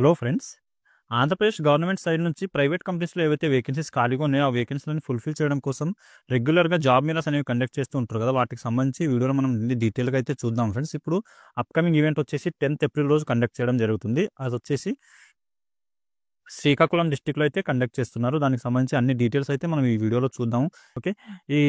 Hello friends. Andhra Pradesh government side నుంచి private కంపెనీస్‌లో ఏవైతే వేకెన్సీస్ ఖాళీగా ఉన్నాయో, ఆ వేకెన్సీలను ఫుల్‌ఫిల్ చేయడం కోసం రెగ్యులర్‌గా జాబ్ మేళాస్ అనేవి కండక్ట్ చేస్తూ ఉంటారు కదా! వాటికి సంబంధించి ఈ వీడియోలో మనం డీటెయిల్‌గా అయితే చూద్దాం ఫ్రెండ్స్. ఇప్పుడు అప్‌కమింగ్ ఈవెంట్ వచ్చేసి 10థ్ ఏప్రిల్ రోజు కండక్ట్ చేయడం జరుగుతుంది. అదొచ్చేసి శ్రీకాకుళం డిస్ట్రిక్ట్‌లో అయితే కండక్ట్ చేస్తున్నారు. దానికి సంబంధించి అన్ని డీటెయిల్స్ అయితే మనం ఈ వీడియోలో చూద్దాం. ఓకే. ఈ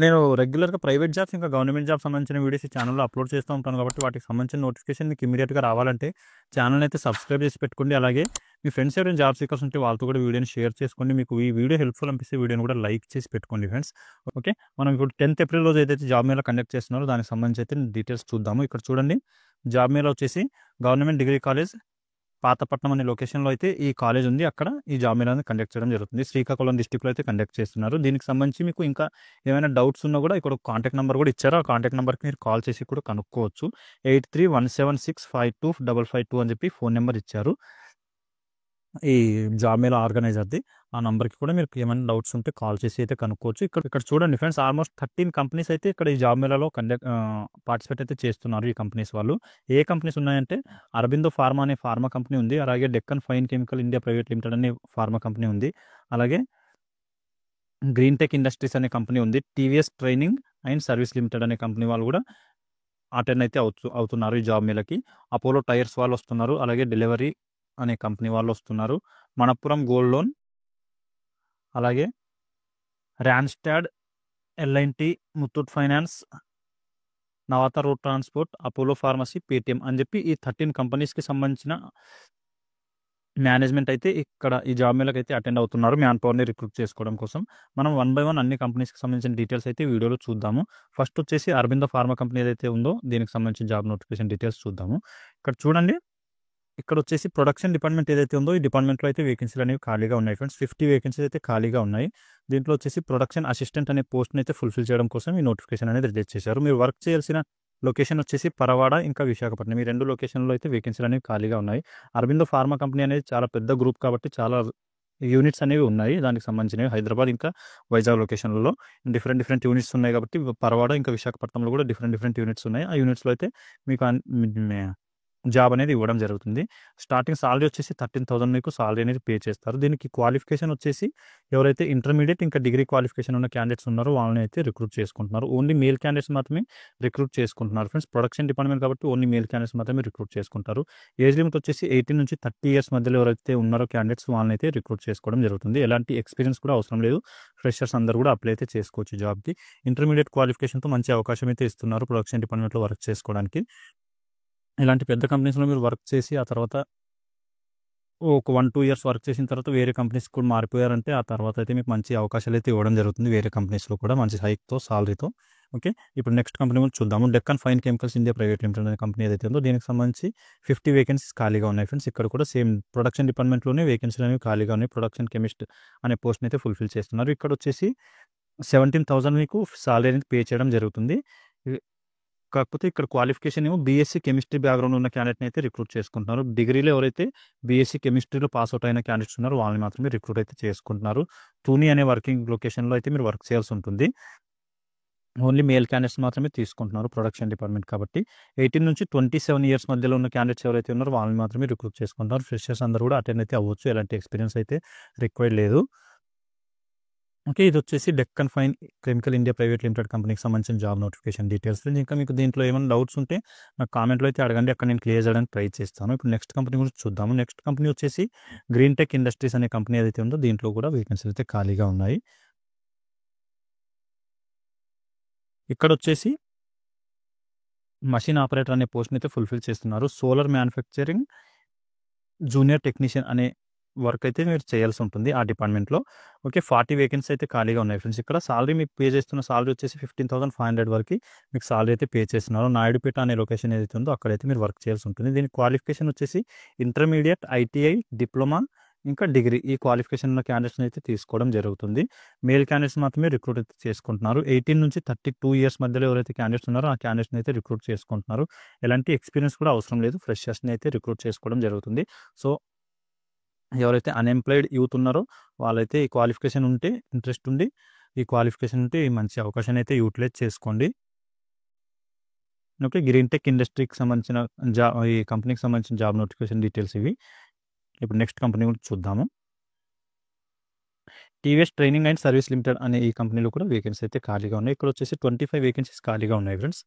నేను రెగ్యులర్‌గా ప్రైవేట్ జాబ్స్, ఇంకా గవర్నమెంట్ జాబ్స్ సంబంధించిన వీడియోస్ ఈ ఛానెల్‌లో అప్‌లోడ్ చేస్తూ ఉంటాను కాబట్టి, వాటికి సంబంధించిన నోటిఫికేషన్ మీకు ఇమ్మీడియేట్‌గా రావాలంటే ఛానెల్‌ని అయితే సబ్స్క్రైబ్ చేసి పెట్టుకోండి. అలాగే మీ ఫ్రెండ్స్ ఎవరైనా జాబ్ సీకర్స్ ఉంటే వాళ్ళతో కూడా వీడియోని షేర్ చేసుకోండి. మీకు ఈ వీడియో హెల్ప్‌ఫుల్ అనిపిస్తే వీడియోని కూడా లైక్ చేసి పెట్టుకోండి ఫ్రెండ్స్. ఓకే. మనం ఇప్పుడు 10థ్ ఏప్రిల్ రోజు ఏదైతే జాబ్ మేళా కండక్ట్ చేస్తున్నారో దానికి సంబంధించి అయితే డీటెయిల్స్ చూద్దాము. ఇక్కడ చూడండి, జాబ్ మేళా వచ్చేసి గవర్నమెంట్ డిగ్రీ కాలేజ్ పాతపట్నం అనే లొకేషన్‌లో అయితే ఈ కాలేజ్ ఉంది. అక్కడ ఈ జాబ్ మేళాని కండక్ట్ చేయడం జరుగుతుంది. శ్రీకాకుళం డిస్ట్రిక్ట్‌లో అయితే కండక్ట్ చేస్తున్నారు. దీనికి సంబంధించి మీకు ఇంకా ఏమైనా డౌట్స్ ఉన్నా కూడా ఇక్కడ ఒక కాంటాక్ట్ నంబర్ కూడా ఇచ్చారు. ఆ కాంటాక్ట్ నంబర్‌కి మీరు కాల్ చేసి కూడా కనుక్కోవచ్చు. 8317652552 అని చెప్పి ఫోన్ నంబర్ ఇచ్చారు ఈ జాబ్ మేళా ఆర్గనైజర్‌ది. ఆ నంబర్‌కి కూడా మీరు ఏమైనా డౌట్స్ ఉంటే కాల్ చేసి అయితే కనుక్కోవచ్చు. ఇక్కడ చూడండి ఫ్రెండ్స్, ఆల్మోస్ట్ 13 కంపెనీస్ అయితే ఇక్కడ ఈ జాబ్ మేళాలో పార్టిసిపేట్ అయితే చేస్తున్నారు ఈ కంపెనీస్ వాళ్ళు. ఏ కంపెనీస్ ఉన్నాయంటే అరబిందో ఫార్మా అనే ఫార్మా కంపెనీ ఉంది. అలాగే Deccan fine chemical India private limited అనే ఫార్మా కంపెనీ ఉంది. అలాగే గ్రీన్ టెక్ ఇండస్ట్రీస్ అనే కంపెనీ ఉంది. TVS training and service limited అనే కంపెనీ వాళ్ళు కూడా అటెండ్ అయితే అవుతున్నారు ఈ జాబ్ మేళకి. అపోలో టైర్స్ వాళ్ళు వస్తున్నారు. అలాగే డెలివరీ అనే కంపెనీ వాళ్ళు వస్తున్నారు. మనప్పురం గోల్డ్ లోన్, అలాగే Randstad, L and T, Muthoot finance, Navata road transport, Apollo pharmacy, Paytm అని చెప్పి ఈ 13 కంపెనీస్‌కి సంబంధించిన మేనేజ్మెంట్ అయితే ఇక్కడ ఈ జాబ్ మేళకైతే అటెండ్ అవుతున్నారు మ్యాన్ పవర్‌ని రిక్రూట్ చేసుకోవడం కోసం. మనం వన్ బై వన్ అన్ని కంపెనీస్‌కి సంబంధించిన డీటెయిల్స్ అయితే ఈ వీడియోలో చూద్దాము. ఫస్ట్ వచ్చేసి అరబిందో ఫార్మా కంపెనీ ఏదైతే ఉందో దీనికి సంబంధించిన జాబ్ నోటిఫికేషన్ డీటెయిల్స్ చూద్దాము. ఇక్కడ చూడండి, ఇక్కడ వచ్చేసి ప్రొడక్షన్ డిపార్ట్మెంట్ ఏదైతే ఉందో ఈ డిపార్ట్మెంట్‌లో అయితే వేకెన్సీలు అనేవి ఖాళీగా ఉన్నాయి ఫ్రెండ్స్. 50 వేకెన్సీస్ అయితే ఖాళీగా ఉన్నాయి. దీంట్లో వచ్చేసి ప్రొడక్షన్ అసిస్టెంట్ అనే పోస్ట్‌ని అయితే ఫుల్‌ఫిల్ చేయడం కోసం ఈ నోటిఫికేషన్ అనేది రిలీజ్ చేశారు. మీరు వర్క్ చేయాల్సిన లొకేషన్ వచ్చేసి పరవాడ, ఇంకా విశాఖపట్నం. ఈ 2 లొకేషన్‌లో అయితే వేకెన్సీలు అనేవి ఖాళీగా ఉన్నాయి. అరబిందో ఫార్మా కంపెనీ అనేది చాలా పెద్ద గ్రూప్ కాబట్టి చాలా యూనిట్స్ అనేవి ఉన్నాయి దానికి సంబంధించినవి. హైదరాబాద్ ఇంకా వైజాగ్ లొకేషన్‌లలో డిఫరెంట్ యూనిట్స్ ఉన్నాయి కాబట్టి పరవాడ ఇంకా విశాఖపట్నంలో కూడా డిఫరెంట్ యూనిట్స్ ఉన్నాయి. ఆ యూనిట్స్‌లో అయితే మీకు జాబ్ అనేది ఇవ్వడం జరుగుతుంది. స్టార్టింగ్ సాలరీ వచ్చేసి 13,000 మీకు సాలరీ అనేది పే చేస్తారు. దీనికి క్వాలిఫికేషన్ వచ్చేసి ఎవరైతే ఇంటర్మీడియేట్ ఇంకా డిగ్రీ క్వాలిఫికేషన్ ఉన్న క్యాండిడేట్స్ ఉన్నారో వాళ్ళని అయితే రిక్రూట్ చేసుకుంటున్నారు. ఓన్లీ మేల్ క్యాండిడేట్స్ మాత్రమే రిక్రూట్ చేసుకుంటున్నారు ఫ్రెండ్స్. ప్రొడక్షన్ డిపార్ట్మెంట్ కాబట్టి ఓన్లీ మేల్ క్యాండిడేట్స్ మాత్రమే రిక్రూట్ చేసుకుంటారు. ఏజ్ లిమిట్ వచ్చేసి 18 నుంచి 30 ఇయర్స్ మధ్యలో ఎవరైతే ఉన్నారో క్యాండిడేట్స్ వాళ్ళని అయితే రిక్రూట్ చేసుకోవడం జరుగుతుంది. ఎలాంటి ఎక్స్పీరియన్స్ కూడా అవసరం లేదు. ఫ్రెషర్స్ అందరూ కూడా అప్లై అయితే చేసుకోవచ్చు జాబ్‌కి. ఇంటర్మీడియేట్ క్వాలిఫికేషన్‌తో మంచి అవకాశం అయితే ఇస్తున్నారు ప్రొడక్షన్ డిపార్ట్మెంట్‌లో వర్క్ చేసుకోవడానికి. ఇలాంటి పెద్ద కంపెనీస్‌లో మీరు వర్క్ చేసి ఆ తర్వాత ఒక 1, 2 ఇయర్స్ వర్క్ చేసిన తర్వాత వేరే కంపెనీస్‌కి కూడా మారిపోయారంటే ఆ తర్వాత అయితే మీకు మంచి అవకాశాలైతే ఇవ్వడం జరుగుతుంది వేరే కంపెనీస్‌లో కూడా మంచి హైక్‌తో, సాలరీతో. ఓకే. ఇప్పుడు నెక్స్ట్ కంపెనీ గురించి చూద్దాము. Deccan fine chemicals India private limited అనే కంపెనీ ఏదైతే ఉందో దీనికి సంబంధించి 50 వేకెన్సీస్ ఖాళీగా ఉన్నాయి ఫ్రెండ్స్. ఇక్కడ కూడా సేమ్ ప్రొడక్షన్ డిపార్ట్మెంట్‌లోనే వేకెన్సీలు అనేవి ఖాళీగా ఉన్నాయి. ప్రొడక్షన్ కెమిస్ట్ అనే పోస్ట్‌ని అయితే ఫుల్‌ఫిల్ చేస్తున్నారు. ఇక్కడ వచ్చేసి 17,000 మీకు సాలరీ అనేది పే చేయడం జరుగుతుంది. కాకపోతే ఇక్కడ క్వాలిఫికేషన్ ఏమో బీఎస్సీ కెమిస్ట్రీ బ్యాక్‌గ్రౌండ్ ఉన్న క్యాండిడేట్‌ని అయితే రిక్రూట్ చేసుకుంటున్నారు. డిగ్రీలో ఎవరైతే బీఎస్సీ కెమిస్ట్రీలో పాస్ అవుట్ అయిన క్యాండిడేట్స్ ఉన్నారో వాళ్ళని మాత్రమే రిక్రూట్ అయితే చేసుకుంటున్నారు. తుని అనే వర్కింగ్ లొకేషన్‌లో అయితే మీరు వర్క్ చేయాల్సి ఉంటుంది. ఓన్లీ మేల్ క్యాండిడేట్స్ మాత్రమే తీసుకుంటున్నారు ప్రొడక్షన్ డిపార్ట్మెంట్ కాబట్టి. 18-27 ఇయర్స్ మధ్యలో ఉన్న క్యాండిడేట్స్ ఎవరైతే ఉన్నారో వాళ్ళని మాత్రమే రిక్రూట్ చేసుకుంటున్నారు. ఫ్రెషర్స్ అందరూ కూడా అటెండ్ అయితే అవ్వచ్చు. ఎలాంటి ఎక్స్‌పీరియన్స్ అయితే రిక్వైర్డ్ లేదు. ఓకే. ఇదొచ్చేసి Deccan fine chemical India private limited కంపెనీకి సంబంధించిన జాబ్ నోటిఫికేషన్ డీటెయిల్స్. ఇంకా మీకు దీంట్లో ఏమైనా డౌట్స్ ఉంటే నాకు కామెంట్‌లో అయితే అడగండి. అక్కడ నేను క్లియర్ చేయడానికి ట్రై చేస్తాను. ఇప్పుడు నెక్స్ట్ కంపెనీ గురించి చూద్దాము. నెక్స్ట్ కంపెనీ వచ్చేసి గ్రీన్ టెక్ ఇండస్ట్రీస్ అనే కంపెనీ ఏదైతే ఉందో దీంట్లో కూడా వేకెన్సీలు అయితే ఖాళీగా ఉన్నాయి. ఇక్కడొచ్చేసి మషిన్ ఆపరేటర్ అనే పోస్ట్‌ని అయితే ఫుల్‌ఫిల్ చేస్తున్నారు. సోలార్ మ్యానుఫ్యాక్చరింగ్ జూనియర్ టెక్నీషియన్ అనే వర్క్ అయితే మీరు చేయాల్సి ఉంటుంది ఆ డిపార్ట్మెంట్‌లో. ఓకే. 40 వేకెన్సీ అయితే ఖాళీగా ఉన్నాయి ఫ్రెండ్స్. ఇక్కడ సాలరీ మీకు పే చేస్తున్న సాలరీ వచ్చేసి 15,500 వరకి మీకు సాలరీ అయితే పే చేస్తున్నారు. నాయుడుపేట అనే లొకేషన్ ఏదైతే ఉందో అక్కడైతే మీరు వర్క్ చేయాల్సి ఉంటుంది. దీని క్వాలిఫికేషన్ వచ్చేసి ఇంటర్మీడియేట్, ఐటీఐ, డిప్లొమా ఇంకా డిగ్రీ ఈ క్వాలిఫికేషన్ ఉన్న క్యాండిడేట్స్‌ని అయితే తీసుకోవడం జరుగుతుంది. మేల్ క్యాండిడేట్స్ మాత్రమే రిక్రూట్ అయితే చేసుకుంటున్నారు. 18-32 ఇయర్స్ మధ్యలో ఎవరైతే క్యాండిడేట్స్ ఉన్నారో ఆ క్యాండిడేట్స్‌ని అయితే రిక్రూట్ చేసుకుంటున్నారు. ఎలాంటి ఎక్స్‌పీరియన్స్ కూడా అవసరం లేదు. ఫ్రెషర్స్‌ని అయితే రిక్రూట్ చేసుకోవడం జరుగుతుంది. సో ఎవరైతే అన్‌ఎంప్లాయిడ్ యూత్ ఉన్నారో వాళ్ళైతే ఈ క్వాలిఫికేషన్ ఉంటే ఇంట్రెస్ట్ ఉండి ఈ క్వాలిఫికేషన్ ఉంటే ఈ మంచి అవకాశాన్ని అయితే యూటిలైజ్ చేసుకోండి. ఓకే. గ్రీన్ టెక్ ఇండస్ట్రీకి సంబంధించిన ఈ కంపెనీకి సంబంధించిన జాబ్ నోటిఫికేషన్ డీటెయిల్స్ ఇవి. ఇప్పుడు నెక్స్ట్ కంపెనీ కూడా చూద్దాము. TVS training and service limited అనే ఈ కంపెనీలో కూడా వేకెన్సీ అయితే ఖాళీగా ఉన్నాయి. ఇక్కడ వచ్చేసి 25 వేకెన్సీస్ ఖాళీగా ఉన్నాయి ఫ్రెండ్స్.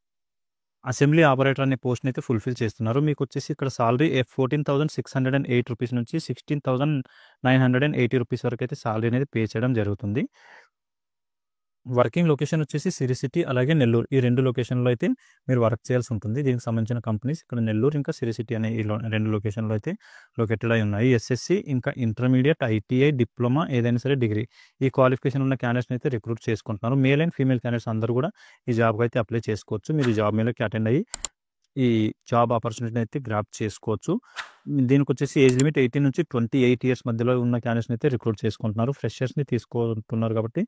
అసెంబ్లీ ఆపరేటర్ అనే పోస్ట్‌ని అయితే ఫుల్‌ఫిల్ చేస్తున్నారు. మీకొచ్చేసి ఇక్కడ సాలరీ 14,608 రూపీస్ నుంచి 16,980 రూపీస్ వరకైతే సాలరీ అనేది పే చేయడం జరుగుతుంది. వర్కింగ్ లొకేషన్ వచ్చేసి సిరి సిటీ అలాగే నెల్లూరు. ఈ 2 లొకేషన్‌లో అయితే మీరు వర్క్ చేయాల్సి ఉంటుంది. దీనికి సంబంధించిన కంపెనీస్ ఇక్కడ నెల్లూరు ఇంకా సిరి సిటీ అనే ఈ 2 లొకేషన్‌లో అయితే లొకేటెడ్ అయి ఉన్నాయి. ఎస్ఎస్‌సి ఇంకా ఇంటర్మీడియేట్, ఐటీఐ, డిప్లొమా ఏదైనా సరే డిగ్రీ ఈ క్వాలిఫికేషన్ ఉన్న క్యాండిడేట్స్‌ని అయితే రిక్రూట్ చేసుకుంటున్నారు. మేల్ అండ్ ఫీమేల్ క్యాండిడేట్స్ అందరూ కూడా ఈ జాబ్‌కి అయితే అప్లై చేసుకోవచ్చు. మీరు ఈ జాబ్ మేళకి అటెండ్ అయ్యి ఈ జాబ్ ఆపర్చునిటీని అయితే గ్రాబ్ చేసుకోవచ్చు. దీనికొచ్చేసి ఏజ్ లిమిట్ 18 నుంచి 28 ఇయర్స్ మధ్యలో ఉన్న క్యాండిడేట్స్‌ని అయితే రిక్రూట్ చేసుకుంటున్నారు. ఫ్రెషర్స్‌ని తీసుకుంటున్నారు కాబట్టి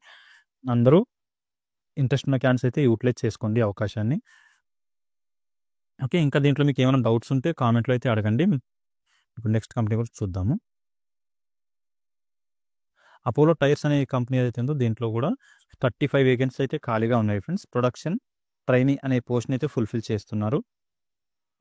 అందరూ ఇంట్రెస్ట్ ఉన్న క్యాండిడేట్స్ అయితే యూటిలైజ్ చేసుకోండి అవకాశాన్ని. ఓకే. ఇంకా దీంట్లో మీకు ఏమైనా డౌట్స్ ఉంటే కామెంట్‌లో అయితే అడగండి. ఇప్పుడు నెక్స్ట్ కంపెనీ కూడా చూద్దాము. అపోలో టైర్స్ అనే కంపెనీ ఏదైతే ఉందో దీంట్లో కూడా 35 వేకెన్సీస్ అయితే ఖాళీగా ఉన్నాయి ఫ్రెండ్స్. ప్రొడక్షన్ ట్రైనీ అనే పోస్ట్‌ని అయితే ఫుల్‌ఫిల్ చేస్తున్నారు.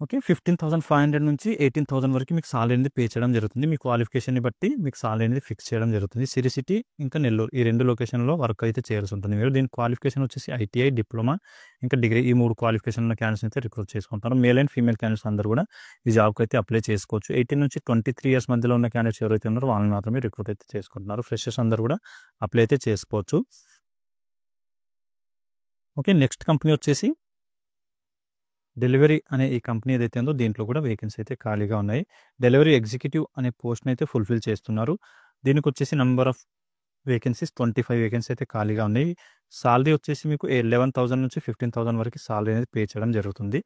ఓకే. 15,500 నుంచి 18,000 వరకు మీకు సాలరీ అనేది పే చేయడం జరుగుతుంది. మీ క్వాలిఫికేషన్‌ని బట్టి మీకు సాలరీ అనేది ఫిక్స్ చేయడం జరుగుతుంది. సిరి సిటీ ఇంకా నెల్లూరు ఈ 2 లొకేషన్‌లో వర్క్ అయితే చేయాల్సి ఉంటుంది మీరు. దీని క్వాలిఫికేషన్ వచ్చేసి ఐటీఐ, డిప్లొమా ఇంకా డిగ్రీ ఈ 3 క్వాలిఫికేషన్ ఉన్న క్యాండిడేట్స్‌ని అయితే రిక్రూట్ చేసుకుంటారు. మేల్ అండ్ ఫీమేల్ క్యాండిడేట్స్ అందరూ కూడా ఈ జాబ్‌కి అయితే అప్లై చేసుకోవచ్చు. 18 నుంచి 23 ఇయర్స్ మధ్యలో ఉన్న క్యాండిడేట్స్ ఎవరైతే ఉన్నారో వాళ్ళని మాత్రమే రిక్రూట్ అయితే చేసుకుంటున్నారు. ఫ్రెషర్స్ అందరూ కూడా అప్లై అయితే చేసుకోవచ్చు. ఓకే. నెక్స్ట్ కంపెనీ వచ్చేసి డెలివరీ అనే ఈ కంపెనీ ఏదైతే ఉందో దీంట్లో కూడా వేకెన్సీ అయితే ఖాళీగా ఉన్నాయి. డెలివరీ ఎగ్జిక్యూటివ్ అనే పోస్ట్‌ని అయితే ఫుల్‌ఫిల్ చేస్తున్నారు. దీనికొచ్చేసి నంబర్ ఆఫ్ వేకెన్సీస్ 25 వేకెన్సీ అయితే ఖాళీగా ఉన్నాయి. సాలరీ వచ్చేసి మీకు 11,000 నుంచి 15,000 వరకు సాలరీ అనేది పే చేయడం జరుగుతుంది.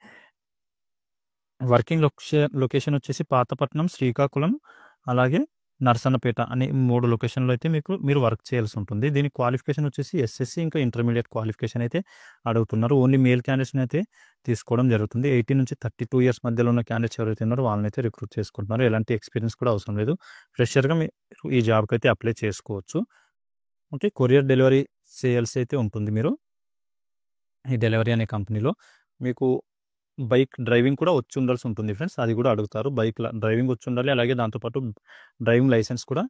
వర్కింగ్ లొకేషన్ వచ్చేసి పాతపట్నం, శ్రీకాకుళం అలాగే నర్సన్నపేట అనే 3 లొకేషన్‌లో అయితే మీరు వర్క్ చేయాల్సి ఉంటుంది. దీని క్వాలిఫికేషన్ వచ్చేసి ఎస్ఎస్‌సి ఇంకా ఇంటర్మీడియేట్ క్వాలిఫికేషన్ అయితే అడుగుతున్నారు. ఓన్లీ మేల్ క్యాండిడేట్స్‌ని అయితే తీసుకోవడం జరుగుతుంది. 18 నుంచి 32 ఇయర్స్ మధ్యలో ఉన్న క్యాండిడేట్స్ ఎవరైతే ఉన్నారో వాళ్ళనైతే రిక్రూట్ చేసుకుంటున్నారు. ఎలాంటి ఎక్స్‌పీరియన్స్ కూడా అవసరం లేదు. ఫ్రెషర్‌గా మీరు ఈ జాబ్‌కి అయితే అప్లై చేసుకోవచ్చు. ఓకే. కొరియర్ డెలివరీ చేయాల్సి అయితే ఉంటుంది మీరు. ఈ డెలివరీ అనే కంపెనీలో మీకు బైక్ డ్రైవింగ్ కూడా వచ్చి ఉండాల్సి ఉంటుంది ఫ్రెండ్స్. అది కూడా అడుగుతారు. డ్రైవింగ్ వచ్చి ఉండాలి. అలాగే దాంతోపాటు డ్రైవింగ్ లైసెన్స్ కూడా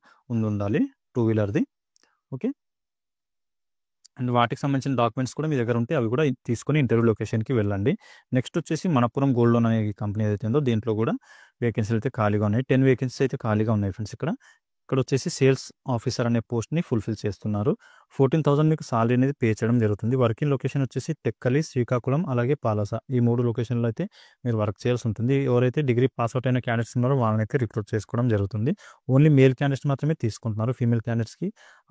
ఉండాలి 2 వీలర్‌ది. ఓకే. అండ్ వాటికి సంబంధించిన డాక్యుమెంట్స్ కూడా మీ దగ్గర ఉంటే అవి కూడా తీసుకొని ఇంటర్వ్యూ లొకేషన్‌కి వెళ్ళండి. నెక్స్ట్ వచ్చేసి మనపురం గోల్డ్ లోన్ అనే ఈ కంపెనీ ఏదైతే ఉందో దీంట్లో కూడా వేకెన్సీలు అయితే ఖాళీగా ఉన్నాయి. 10 వేకెన్సీస్ అయితే ఖాళీగా ఉన్నాయి ఫ్రెండ్స్ ఇక్కడ. ఇక్కడ వచ్చేసి సేల్స్ ఆఫీసర్ అనే పోస్ట్‌ని ఫుల్‌ఫిల్ చేస్తున్నారు. 14,000 మీకు సాలరీ అనేది పే చేయడం జరుగుతుంది. వర్కింగ్ లొకేషన్ వచ్చేసి టెక్కలి, శ్రీకాకుళం అలాగే పాలస ఈ 3 లొకేషన్‌లో అయితే మీరు వర్క్ చేయాల్సి ఉంటుంది. ఎవరైతే డిగ్రీ పాస్ అవుట్ అయిన క్యాండిడేట్స్ ఉన్నారో వాళ్ళనైతే రిక్రూట్ చేసుకోవడం జరుగుతుంది. ఓన్లీ మేల్ క్యాండిడేట్స్ మాత్రమే తీసుకుంటున్నారు. ఫీమేల్ క్యాండిడేట్స్‌కి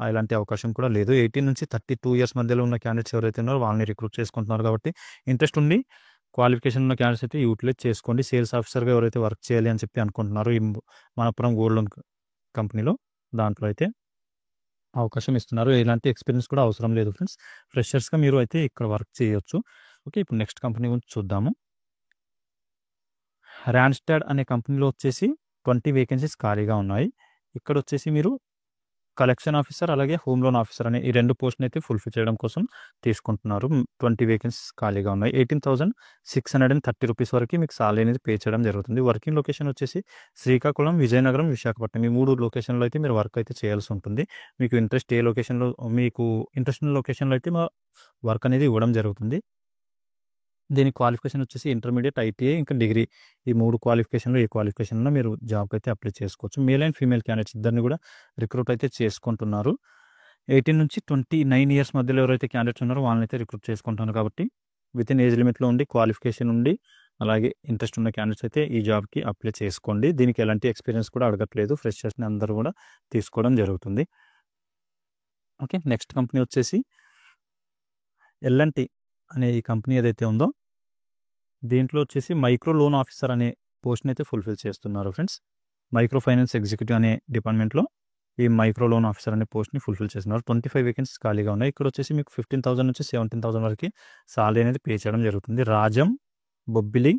ఎలాంటి అవకాశం కూడా లేదు. 18 నుంచి 32 ఇయర్స్ మధ్యలో ఉన్న క్యాండిడేట్స్ ఎవరైతే ఉన్నారో వాళ్ళని రిక్రూట్ చేసుకుంటున్నారు కాబట్టి ఇంట్రెస్ట్ ఉండి క్వాలిఫికేషన్ ఉన్న క్యాండిడేట్స్ అయితే యూటిలైజ్ చేసుకోండి. సేల్స్ ఆఫీసర్‌గా ఎవరైతే వర్క్ చేయాలి అని చెప్పి అనుకుంటున్నారో ఈ మనపురం గోల్డ్ లోన్ కంపెనీలో దాంట్లో అయితే అవకాశం ఇస్తున్నారు. ఎలాంటి ఎక్స్‌పీరియన్స్ కూడా అవసరం లేదు ఫ్రెండ్స్. ఫ్రెషర్స్‌గా మీరు అయితే ఇక్కడ వర్క్ చేయొచ్చు. ఓకే. ఇప్పుడు నెక్స్ట్ కంపెనీ గురించి చూద్దాము. రాన్‌స్టాడ్ అనే కంపెనీలో వచ్చేసి 20 వేకెన్సీస్ ఖాళీగా ఉన్నాయి. ఇక్కడ వచ్చేసి మీరు కలెక్షన్ ఆఫీసర్ అలాగే హోమ్ లోన్ ఆఫీసర్ అనే ఈ 2 పోస్ట్‌ని అయితే ఫుల్‌ఫిల్ చేయడం కోసం తీసుకుంటున్నారు. 20 వేకెన్సీస్ ఖాళీగా ఉన్నాయి. 18,630 రూపీస్ వరకు మీకు సాలరీ అనేది పే చేయడం జరుగుతుంది. వర్కింగ్ లొకేషన్ వచ్చేసి శ్రీకాకుళం, విజయనగరం, విశాఖపట్నం ఈ 3 లొకేషన్‌లో అయితే మీరు వర్క్ అయితే చేయాల్సి ఉంటుంది. మీకు ఇంట్రెస్ట్ ఉన్న లొకేషన్‌లో అయితే వర్క్ అనేది ఇవ్వడం జరుగుతుంది. దీని క్వాలిఫికేషన్ వచ్చేసి ఇంటర్మీడియేట్, ఐటీఐ ఇంకా డిగ్రీ ఈ 3 క్వాలిఫికేషన్‌లో ఏ క్వాలిఫికేషన్ ఉన్నా మీరు జాబ్‌కి అయితే అప్లై చేసుకోవచ్చు. మేల్ అండ్ ఫీమేల్ క్యాండిడేట్స్ ఇద్దరిని కూడా రిక్రూట్ అయితే చేసుకుంటున్నారు. 18 నుంచి 29 ఇయర్స్ మధ్యలో ఎవరైతే క్యాండిడేట్స్ ఉన్నారో వాళ్ళనైతే రిక్రూట్ చేసుకుంటున్నారు కాబట్టి వితిన్ ఏజ్ లిమిట్‌లో ఉండి క్వాలిఫికేషన్ ఉండి అలాగే ఇంట్రెస్ట్ ఉన్న క్యాండిడేట్స్ అయితే ఈ జాబ్‌కి అప్లై చేసుకోండి. దీనికి ఎలాంటి ఎక్స్‌పీరియన్స్ కూడా అడగట్లేదు. ఫ్రెషర్స్‌ని అందరూ కూడా తీసుకోవడం జరుగుతుంది. ఓకే. నెక్స్ట్ కంపెనీ వచ్చేసి ఎల్&టి అనే ఈ కంపెనీ ఏదైతే ఉందో దీంట్లో వచ్చేసి మైక్రో లోన్ ఆఫీసర్ అనే పోస్ట్‌ని అయితే ఫుల్‌ఫిల్ చేస్తున్నారు ఫ్రెండ్స్. మైక్రో ఫైనాన్స్ ఎగ్జిక్యూటివ్ అనే డిపార్ట్మెంట్‌లో ఈ మైక్రో లోన్ ఆఫీసర్ అనే పోస్ట్‌ని ఫుల్‌ఫిల్ చేస్తున్నారు. 25 వేకెన్సీస్ ఖాళీగా ఉన్నాయి. ఇక్కడ వచ్చేసి మీకు 15,000 నుంచి 17,000 వరకు సాలరీ అనేది పే చేయడం జరుగుతుంది. రాజం, బొబ్బిలి,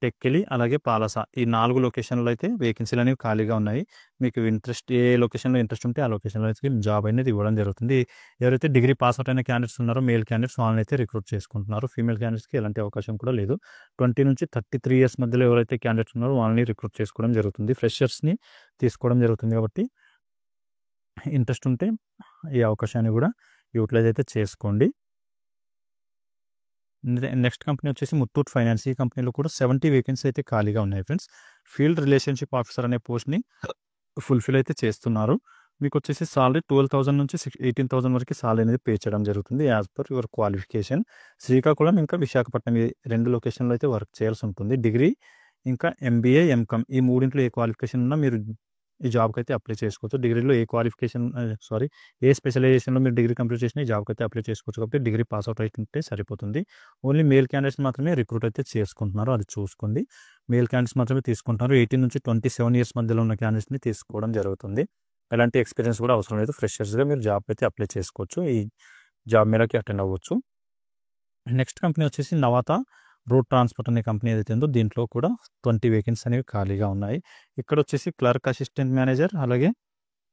టెక్కెలి అలాగే పాలస ఈ 4 లొకేషన్‌లో అయితే వేకెన్సీలు అనేవి ఖాళీగా ఉన్నాయి. మీకు ఏ లొకేషన్‌లో ఇంట్రెస్ట్ ఉంటే ఆ లొకేషన్‌లో అయితే జాబ్ అనేది ఇవ్వడం జరుగుతుంది. ఎవరైతే డిగ్రీ పాస్ అవుట్ అయిన క్యాండిడేట్స్ ఉన్నారో మేల్ క్యాండిడేట్స్ వాళ్ళని అయితే రిక్రూట్ చేసుకుంటున్నారు. ఫీమేల్ క్యాండిడేట్స్‌కి ఎలాంటి అవకాశం కూడా లేదు. 20-33 ఇయర్స్ మధ్యలో ఎవరైతే క్యాండిడేట్స్ ఉన్నారో వాళ్ళని రిక్రూట్ చేసుకోవడం జరుగుతుంది. ఫ్రెషర్స్‌ని తీసుకోవడం జరుగుతుంది కాబట్టి ఇంట్రెస్ట్ ఉంటే ఈ అవకాశాన్ని కూడా యూటిలైజ్ అయితే చేసుకోండి. నెక్స్ట్ కంపెనీ వచ్చేసి ముత్తూట్ ఫైనాన్స్. ఈ కంపెనీలో కూడా 70 వేకెన్సీ అయితే ఖాళీగా ఉన్నాయి ఫ్రెండ్స్. ఫీల్డ్ రిలేషన్‌షిప్ ఆఫీసర్ అనే పోస్ట్‌ని ఫుల్‌ఫిల్ అయితే చేస్తున్నారు. మీకు వచ్చేసి సాలరీ 12,000 నుంచి 18,000 వరకు సాలరీ అనేది పే చేయడం జరుగుతుంది as per your qualification. Srikakulam ఇంకా విశాఖపట్నం ఈ 2 లొకేషన్‌లో అయితే వర్క్ చేయాల్సి ఉంటుంది. డిగ్రీ ఇంకా ఎంబీఏ, ఎంకామ్ ఈ మూడింట్లో ఏ క్వాలిఫికేషన్ ఉన్నా మీరు ఈ జాబ్‌కి అయితే అప్లై చేసుకోవచ్చు. డిగ్రీలో ఏ క్వాలిఫికేషన్ ఏ స్పెషలైజేషన్‌లో మీరు డిగ్రీ కంప్లీట్ చేసినా ఈ జాబ్‌కి అయితే అప్లై చేసుకోవచ్చు. కాబట్టి డిగ్రీ పాస్ అవుట్ అయితే సరిపోతుంది. ఓన్లీ మేల్ క్యాండిడేట్స్ మాత్రమే రిక్రూట్ అయితే చేసుకుంటున్నారు. అది చూసుకోండి. మేల్ క్యాండిడేట్స్ మాత్రమే తీసుకుంటున్నారు. 18-27 ఇయర్స్ మధ్యలో ఉన్న క్యాండిడేట్స్‌ని తీసుకోవడం జరుగుతుంది. ఎలాంటి ఎక్స్పీరియన్స్ కూడా అవసరం లేదు. ఫ్రెషర్స్‌గా మీరు జాబ్‌కి అయితే అప్లై చేసుకోవచ్చు. ఈ జాబ్ మేళాకి అటెండ్ అవ్వచ్చు. నెక్స్ట్ కంపెనీ వచ్చేసి నవాతా రోడ్ ట్రాన్స్పోర్ట్ అనే కంపెనీ ఏదైతే ఉందో దీంట్లో కూడా 20 వేకెన్సీ అనేవి ఖాళీగా ఉన్నాయి. ఇక్కడ వచ్చేసి క్లర్క్, అసిస్టెంట్ మేనేజర్ అలాగే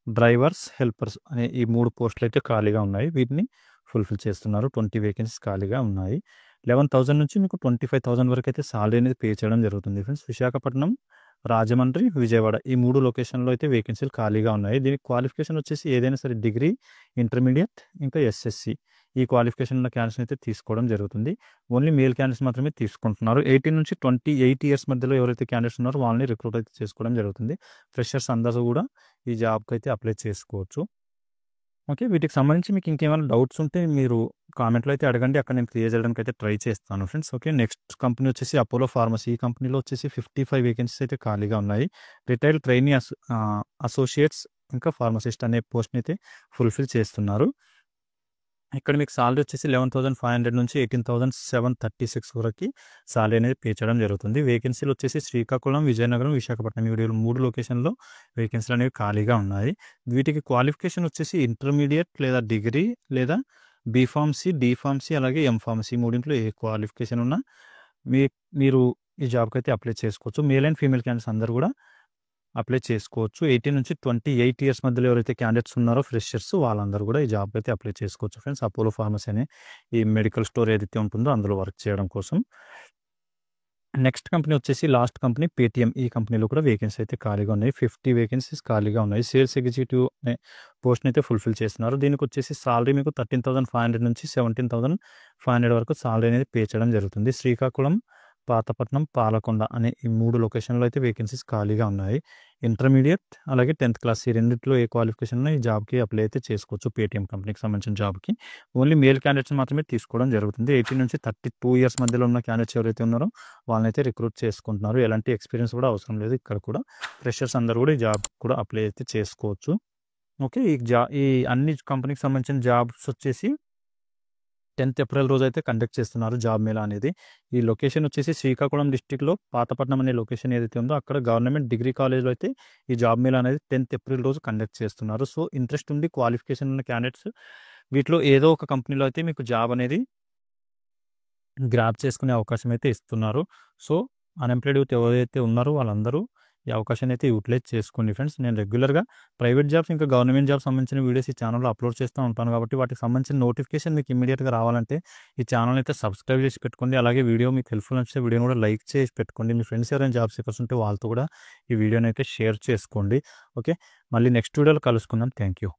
డ్రైవర్స్, హెల్పర్స్ అనే ఈ 3 పోస్టులు అయితే ఖాళీగా ఉన్నాయి. వీటిని ఫుల్‌ఫిల్ చేస్తున్నారు. 20 వేకెన్సీస్ ఖాళీగా ఉన్నాయి. 11,000 నుంచి మీకు 25,000 వరకు అయితే సాలరీ అనేది పే చేయడం జరుగుతుంది ఫ్రెండ్స్. విశాఖపట్నం, రాజమండ్రి, విజయవాడ ఈ 3 లొకేషన్‌లో అయితే వేకెన్సీలు ఖాళీగా ఉన్నాయి. దీనికి క్వాలిఫికేషన్ వచ్చేసి ఏదైనా సరే డిగ్రీ, ఇంటర్మీడియట్ ఇంకా ఎస్ఎస్‌సి ఈ క్వాలిఫికేషన్ ఉన్న క్యాండిడేట్స్‌ని అయితే తీసుకోవడం జరుగుతుంది. ఓన్లీ మేల్ క్యాండిడేట్స్ మాత్రమే తీసుకుంటున్నారు. 18-28 ఇయర్స్ మధ్యలో ఎవరైతే క్యాండిడేట్స్ ఉన్నారో వాళ్ళని రిక్రూట్ అయితే చేసుకోవడం జరుగుతుంది. ఫ్రెషర్స్ అందరూ కూడా ఈ జాబ్‌కి అయితే అప్లై చేసుకోవచ్చు. ఓకే. వీటికి సంబంధించి మీకు ఇంకేమైనా డౌట్స్ ఉంటే మీరు కామెంట్‌లో అయితే అడగండి. అక్కడ నేను క్లియర్ చేయడానికి అయితే ట్రై చేస్తాను ఫ్రెండ్స్. ఓకే. నెక్స్ట్ కంపెనీ వచ్చేసి అపోలో ఫార్మసీ. ఈ కంపెనీలో వచ్చేసి 55 వేకెన్సీస్ అయితే ఖాళీగా ఉన్నాయి. రిటైల్ ట్రైనీ అసోసియేట్స్ ఇంకా ఫార్మసిస్ట్ అనే పోస్ట్‌ని అయితే ఫుల్‌ఫిల్ చేస్తున్నారు. ఇక్కడ మీకు సాలరీ వచ్చేసి 11,500 నుంచి 18,736 వరకు సాలరీ అనేది పే చేయడం జరుగుతుంది. వేకెన్సీలు వచ్చేసి శ్రీకాకుళం, విజయనగరం, విశాఖపట్నం ఈ 3 లొకేషన్‌లో వేకెన్సీలు అనేవి ఖాళీగా ఉన్నాయి. వీటికి క్వాలిఫికేషన్ వచ్చేసి ఇంటర్మీడియట్ లేదా డిగ్రీ లేదా బీఫార్మసీ, డీఫార్మసీ అలాగే ఎంఫార్మసీ మూడింట్లో ఏ క్వాలిఫికేషన్ ఉన్నా మీరు ఈ జాబ్‌కి అయితే అప్లై చేసుకోవచ్చు. మేల్ అండ్ ఫీమేల్ క్యాండిడేట్స్ అందరూ కూడా అప్లై చేసుకోవచ్చు. 18-28 ఇయర్స్ మధ్యలో ఎవరైతే క్యాండిడేట్స్ ఉన్నారో ఫ్రెషర్స్ వాళ్ళందరూ కూడా ఈ జాబ్‌కి అయితే అప్లై చేసుకోవచ్చు ఫ్రెండ్స్. అపోలో ఫార్మసీ అనే ఈ మెడికల్ స్టోర్ ఏదైతే ఉంటుందో అందులో వర్క్ చేయడం కోసం. నెక్స్ట్ కంపెనీ వచ్చేసి లాస్ట్ కంపెనీ పేటీఎం. ఈ కంపెనీలో కూడా వేకెన్సీ అయితే ఖాళీగా ఉన్నాయి. 50 వేకెన్సీస్ ఖాళీగా ఉన్నాయి. సేల్స్ ఎగ్జిక్యూటివ్ అనే పోస్ట్‌ని అయితే ఫుల్‌ఫిల్ చేస్తున్నారు. దీనికి వచ్చేసి సాలరీ మీకు 13,500 నుంచి 17,500 వరకు సాలరీ అనేది పే చేయడం జరుగుతుంది. శ్రీకాకుళం, పాతపట్నం, పాలకొండ అనే ఈ 3 లొకేషన్‌లో అయితే వేకెన్సీస్ ఖాళీగా ఉన్నాయి. ఇంటర్మీడియట్ అలాగే 10th క్లాస్ ఈ రెండిట్లో ఏ క్వాలిఫికేషన్ ఉన్నా ఈ జాబ్‌కి అప్లై అయితే చేసుకోవచ్చు. పేటీఎం కంపెనీకి సంబంధించిన జాబ్‌కి. ఓన్లీ మేల్ క్యాండిడేట్స్ మాత్రమే తీసుకోవడం జరుగుతుంది. 18-32 ఇయర్స్ మధ్యలో ఉన్న క్యాండిడేట్స్ ఎవరైతే ఉన్నారో వాళ్ళనైతే రిక్రూట్ చేసుకుంటున్నారు. ఎలాంటి ఎక్స్పీరియన్స్ కూడా అవసరం లేదు. ఇక్కడ కూడా ఫ్రెషర్స్ అందరూ కూడా ఈ జాబ్ కూడా అప్లై అయితే చేసుకోవచ్చు. ఓకే. ఈ అన్ని కంపెనీకి సంబంధించిన జాబ్స్ వచ్చేసి 10th ఏప్రిల్ రోజు అయితే కండక్ట్ చేస్తున్నారు జాబ్ మేళా అనేది. ఈ లొకేషన్ వచ్చేసి శ్రీకాకుళం డిస్ట్రిక్ట్‌లో పాతపట్నం అనే లొకేషన్ ఏదైతే ఉందో అక్కడ గవర్నమెంట్ డిగ్రీ కాలేజ్‌లో అయితే ఈ జాబ్ మేళా అనేది 10th ఏప్రిల్ రోజు కండక్ట్ చేస్తున్నారు. సో, ఇంట్రెస్ట్ ఉండి క్వాలిఫికేషన్ ఉన్న క్యాండిడేట్స్ వీటిలో ఏదో ఒక కంపెనీలో అయితే మీకు జాబ్ అనేది గ్రాబ్ చేసుకునే అవకాశం అయితే ఇస్తున్నారు. సో, అన్‌ఎంప్లాయిడ్ యూత్ ఎవరైతే ఉన్నారో వాళ్ళందరూ ఈ అవకాశాన్ని అయితే యూటిలైజ్ చేసుకోండి ఫ్రెండ్స్. నేను రెగ్యులర్‌గా ప్రైవేట్ జాబ్స్ ఇంకా గవర్నమెంట్ జాబ్స్ సంబంధించిన వీడియోస్ ఈ ఛానెల్‌లో అప్లోడ్ చేస్తూ ఉంటాను కాబట్టి వాటికి సంబంధించిన నోటిఫికేషన్ మీకు ఇమ్మీడియేట్‌గా రావాలంటే ఈ ఛానెల్‌ని అయితే సబ్స్క్రైబ్ చేసి పెట్టుకోండి. అలాగే వీడియో మీకు హెల్ప్‌ఫుల్ అనిపిస్తే వీడియోని కూడా లైక్ చేసి పెట్టుకోండి. మీ ఫ్రెండ్స్ ఎవరైనా జాబ్ సీకర్స్ ఉంటే వాళ్ళతో కూడా ఈ వీడియోని అయితే షేర్ చేసుకోండి. ఓకే. మళ్ళీ నెక్స్ట్ వీడియోలో కలుసుకుందాం. Thank you.